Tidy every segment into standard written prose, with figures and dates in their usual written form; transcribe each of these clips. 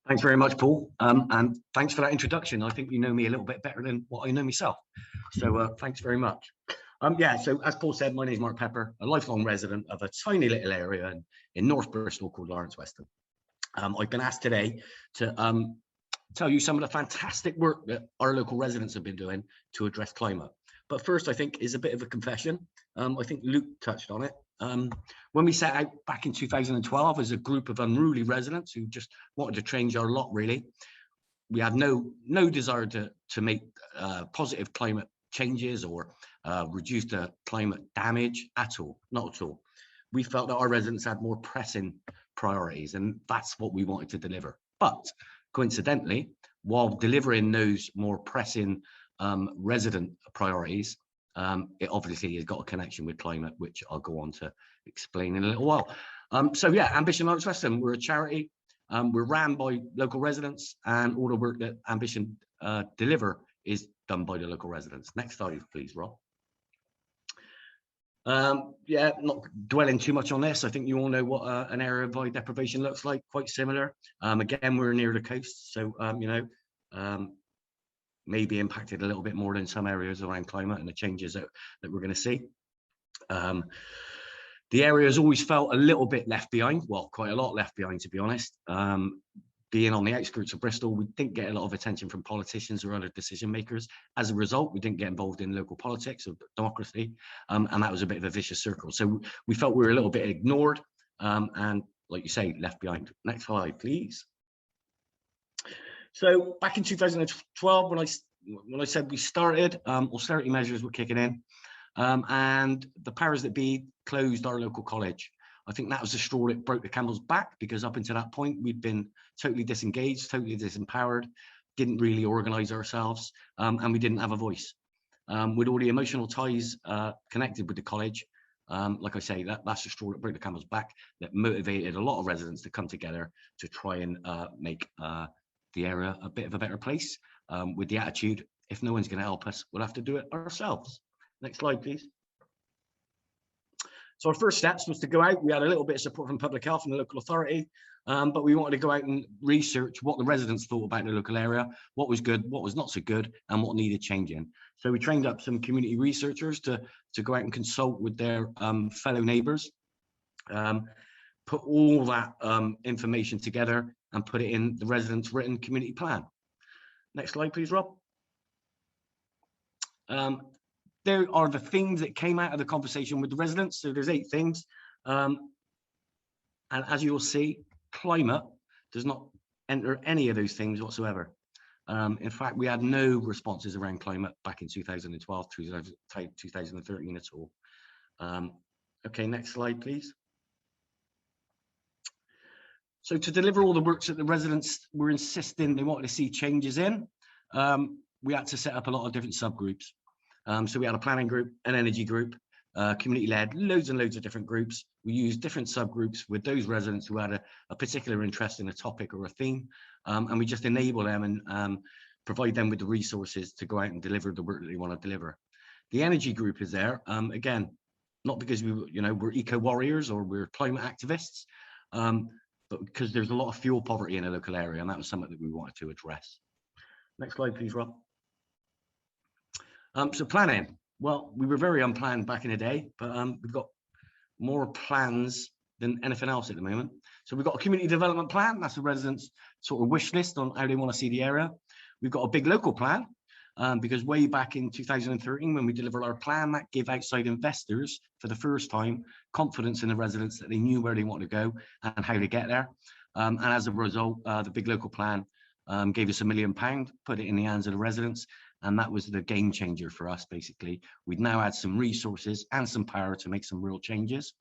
Thanks very much, Paul. And thanks for that introduction. I think you know me a little bit better than what I know myself. So thanks very much. Yeah, so as Paul said, my name is Mark Pepper, a lifelong resident of a tiny little area in North Bristol called Weston. I've been asked today to tell you some of the fantastic work that our local residents have been doing to address climate. But first, I think, is a bit of a confession. I think Luke touched on it. When we set out back in 2012 as a group of unruly residents who just wanted to change our lot, really, we had no desire to make positive climate changes or reduce the climate damage at all, not at all. We felt that our residents had more pressing priorities, and that's what we wanted to deliver. But coincidentally, while delivering those more pressing resident priorities, it obviously has got a connection with climate, which I'll go on to explain in a little while. So yeah, Ambition Weston, we're a charity. We're ran by local residents, and all the work that Ambition deliver is done by the local residents. Next slide, please, Rob. Yeah, not dwelling too much on this. I think you all know what an area of void deprivation looks like, quite similar. Again, we're near the coast, so maybe impacted a little bit more than some areas around climate and the changes that we're going to see. The area has always felt a little bit left behind, well, quite a lot left behind, to be honest. Being on the outskirts of Bristol, we didn't get a lot of attention from politicians or other decision makers. As a result, we didn't get involved in local politics or democracy, and that was a bit of a vicious circle. So we felt we were a little bit ignored and, like you say, left behind. Next slide, please. So back in 2012, when I said we started, austerity measures were kicking in, and the powers that be closed our local college. I think that was the straw that broke the camel's back, because up until that point, we'd been totally disengaged, totally disempowered, didn't really organise ourselves, and we didn't have a voice. With all the emotional ties connected with the college, like I say, that's the straw that broke the camel's back, that motivated a lot of residents to come together to try and make the area a bit of a better place, with the attitude, if no one's going to help us, we'll have to do it ourselves. Next slide, please. So our first steps was to go out. We had a little bit of support from public health and the local authority, but we wanted to go out and research what the residents thought about the local area, what was good, what was not so good, and what needed changing. So we trained up some community researchers to go out and consult with their fellow neighbours, put all that information together and put it in the residents' written community plan. Next slide, please, Rob. There are the things that came out of the conversation with the residents. So there's 8 things. And as you'll see, climate does not enter any of those things whatsoever. In fact, we had no responses around climate back in 2012, 2013 at all. Okay, next slide, please. So to deliver all the works that the residents were insisting they wanted to see changes in, we had to set up a lot of different subgroups. So we had a planning group, an energy group, community-led, loads and loads of different groups. We used different subgroups with those residents who had a particular interest in a topic or a theme, and we just enable them and provide them with the resources to go out and deliver the work that they want to deliver. The energy group is there, again, not because we're eco-warriors or we're climate activists, but because there's a lot of fuel poverty in a local area, and that was something that we wanted to address. Next slide, please, Rob. So planning, well, we were very unplanned back in the day, but we've got more plans than anything else at the moment. So we've got a community development plan. That's the residents' sort of wish list on how they want to see the area. We've got a big local plan, because way back in 2013, when we delivered our plan, that gave outside investors, for the first time, confidence in the residents that they knew where they wanted to go and how to get there. And as a result, the big local plan gave us £1 million, put it in the hands of the residents. And that was the game changer for us, basically. We've now had some resources and some power to make some real changes.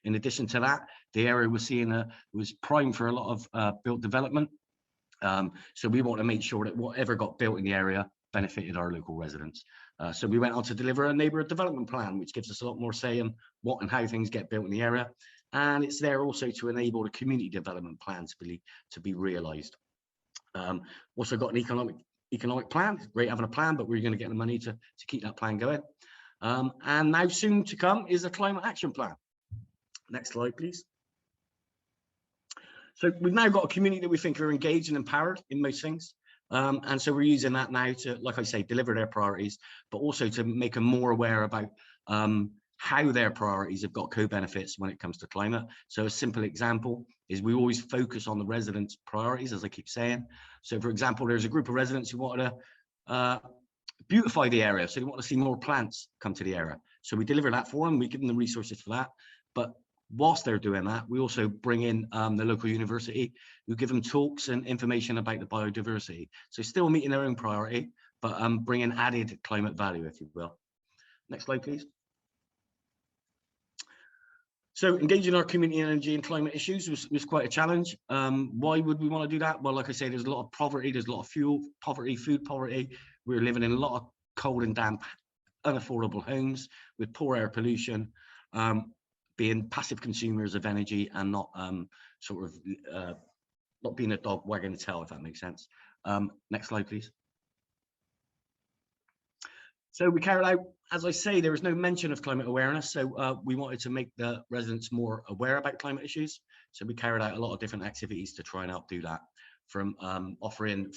In addition to that, the area we're seeing was primed for a lot of built development. So we want to make sure that whatever got built in the area benefited our local residents. So we went on to deliver a neighbourhood development plan, which gives us a lot more say in what and how things get built in the area. And it's there also to enable the community development plan to be realised. Also got an economic plan. It's great having a plan, but we're going to get the money to keep that plan going. And now soon to come is a climate action plan. Next slide, please. So we've now got a community that we think are engaged and empowered in most things. And so we're using that now to, like I say, deliver their priorities, but also to make them more aware about how their priorities have got co-benefits when it comes to climate. So a simple example is we always focus on the residents' priorities, as I keep saying. So for example, there's a group of residents who wanted to beautify the area. So they want to see more plants come to the area. So we deliver that for them. We give them the resources for that. But whilst they're doing that, we also bring in the local university, who give them talks and information about the biodiversity. So still meeting their own priority, but bringing added climate value, if you will. Next slide, please. So engaging our community energy and climate issues was quite a challenge. Why would we want to do that? Well, like I say, there's a lot of poverty, there's a lot of fuel poverty, food poverty. We're living in a lot of cold and damp, unaffordable homes with poor air pollution, being passive consumers of energy and not not being a dog wagging the tail, if that makes sense. Next slide, please. So we carried out, as I say, there was no mention of climate awareness. So we wanted to make the residents more aware about climate issues. So we carried out a lot of different activities to try and help do that, from offering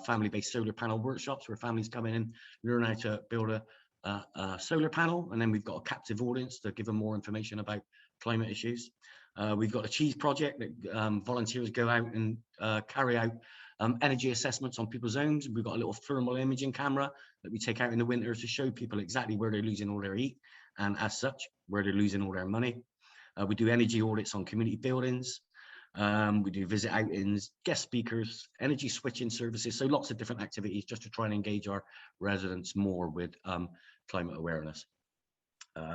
family-based solar panel workshops where families come in and learn how to build a solar panel. And then we've got a captive audience to give them more information about climate issues. We've got a cheese project that volunteers go out and carry out energy assessments on people's homes. We've got a little thermal imaging camera that we take out in the winter to show people exactly where they're losing all their heat, and as such, where they're losing all their money. We do energy audits on community buildings. We do visit outings, guest speakers, energy switching services. So lots of different activities just to try and engage our residents more with climate awareness.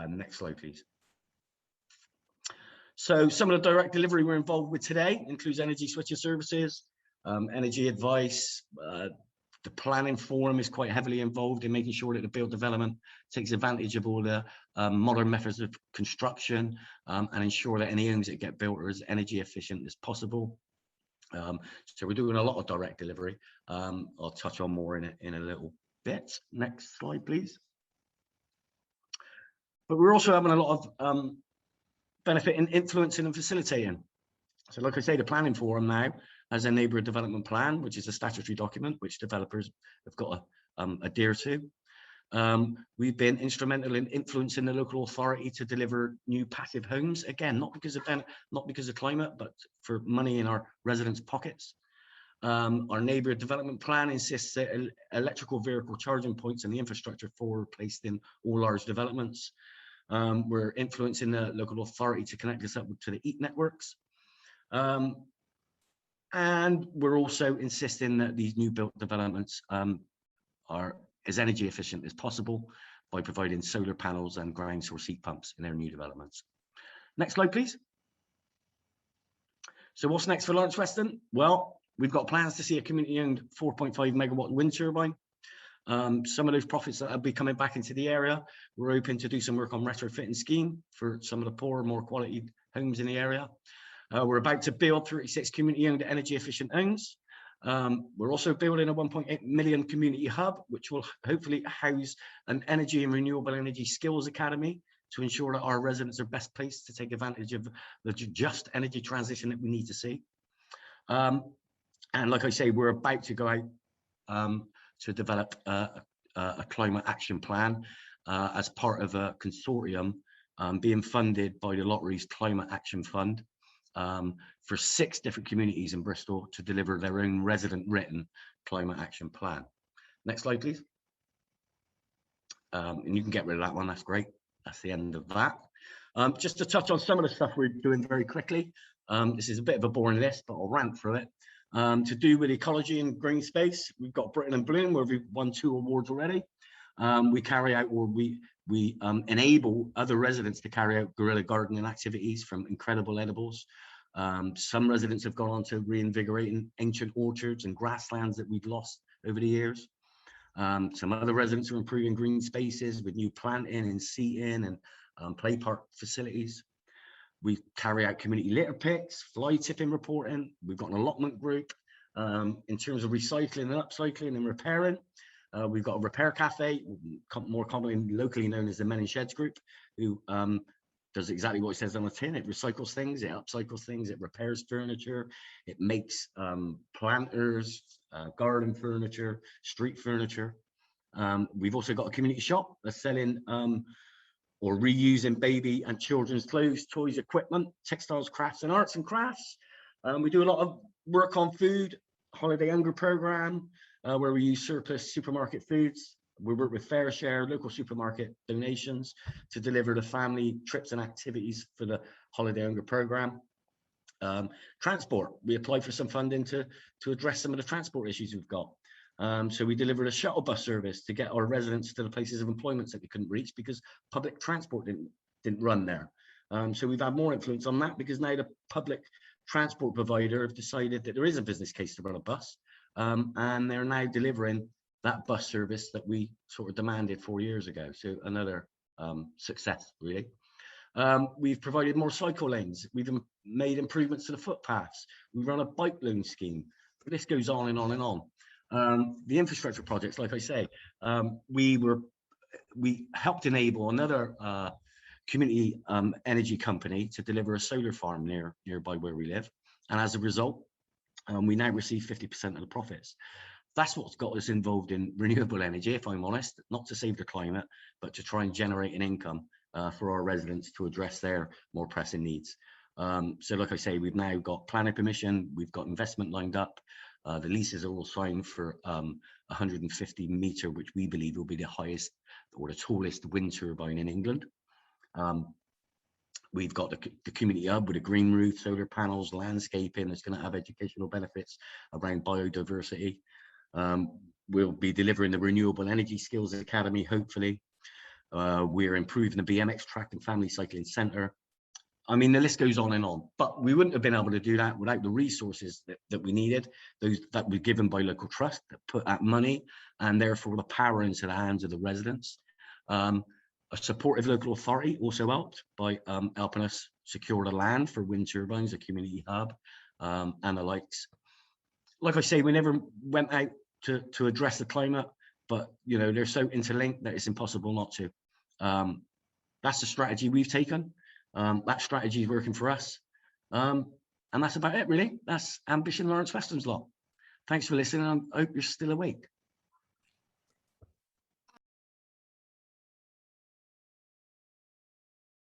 Next slide, please. So some of the direct delivery we're involved with today includes energy switching services, energy advice. The planning forum is quite heavily involved in making sure that the build development takes advantage of all the modern methods of construction and ensure that any homes that get built are as energy efficient as possible. So we're doing a lot of direct delivery. I'll touch on more in a little bit. Next slide, please. But we're also having a lot of benefit in influencing and facilitating. So like I say, the planning forum now has a neighbourhood development plan, which is a statutory document which developers have got to adhere to. We've been instrumental in influencing the local authority to deliver new passive homes. Again, not because of climate, but for money in our residents' pockets. Our neighbourhood development plan insists that electrical vehicle charging points and the infrastructure for placed in all large developments. We're influencing the local authority to connect us up to the EAT networks. And we're also insisting that these new built developments are as energy efficient as possible by providing solar panels and ground source heat pumps in their new developments. Next slide, please. So what's next for Lawrence Weston? Well, we've got plans to see a community-owned 4.5 megawatt wind turbine. Some of those profits that will be coming back into the area, we're hoping to do some work on retrofitting scheme for some of the poorer, more quality homes in the area. We're about to build 36 community-owned energy-efficient homes. We're also building a 1.8 million community hub, which will hopefully house an energy and renewable energy skills academy to ensure that our residents are best placed to take advantage of the just energy transition that we need to see. And like I say, we're about to go out to develop a climate action plan as part of a consortium being funded by the Lotteries Climate Action Fund. For 6 different communities in Bristol to deliver their own resident written climate action plan. Next slide, please. And you can get rid of that one, that's great. That's the end of that. Just to touch on some of the stuff we're doing very quickly. This is a bit of a boring list, but I'll rant through it. To do with ecology and green space, we've got Britain and Bloom, where we've won 2 awards already. We carry out, or we enable other residents to carry out guerrilla gardening activities from incredible edibles. Some residents have gone on to reinvigorating ancient orchards and grasslands that we've lost over the years. Some other residents are improving green spaces with new planting and seating and play park facilities. We carry out community litter picks, fly tipping reporting. We've got an allotment group. In terms of recycling and upcycling and repairing, we've got a repair cafe, more commonly locally known as the Men in Sheds group, who does exactly what it says on the tin. It recycles things, it upcycles things, it repairs furniture, it makes planters, garden furniture, street furniture. We've also got a community shop that's selling or reusing baby and children's clothes, toys, equipment, textiles, crafts, and arts and crafts. We do a lot of work on food, holiday hunger program, where we use surplus supermarket foods. We work with Fair Share, local supermarket donations to deliver the family trips and activities for the holiday hunger program. Transport, we applied for some funding to address some of the transport issues we've got. So we delivered a shuttle bus service to get our residents to the places of employment that we couldn't reach because public transport didn't run there. So we've had more influence on that because now the public transport provider have decided that there is a business case to run a bus, and they're now delivering that bus service that we sort of demanded 4 years ago. So another success, really. We've provided more cycle lanes. We've made improvements to the footpaths. We run a bike loan scheme. This goes on and on and on. The infrastructure projects, like I say, we helped enable another community energy company to deliver a solar farm nearby where we live, and as a result, we now receive 50% of the profits. That's what's got us involved in renewable energy, if I'm honest, not to save the climate, but to try and generate an income for our residents to address their more pressing needs. So like I say, we've now got planning permission, we've got investment lined up. The leases are all signed for 150 metre, which we believe will be the highest or the tallest wind turbine in England. We've got the community hub with a green roof, solar panels, landscaping that's going to have educational benefits around biodiversity. We'll be delivering the Renewable Energy Skills Academy, hopefully. We're improving the BMX track and family cycling centre. I mean, the list goes on and on, but we wouldn't have been able to do that without the resources that we needed, those that were given by local trust that put that money and therefore the power into the hands of the residents. A supportive local authority also helped by helping us secure the land for wind turbines, a community hub, and the likes. Like I say, we never went out to address the climate, but you know, they're so interlinked that it's impossible not to. That's the strategy we've taken. That strategy is working for us. And that's about it, really. That's Ambition Lawrence Weston's lot. Thanks for listening. I hope you're still awake.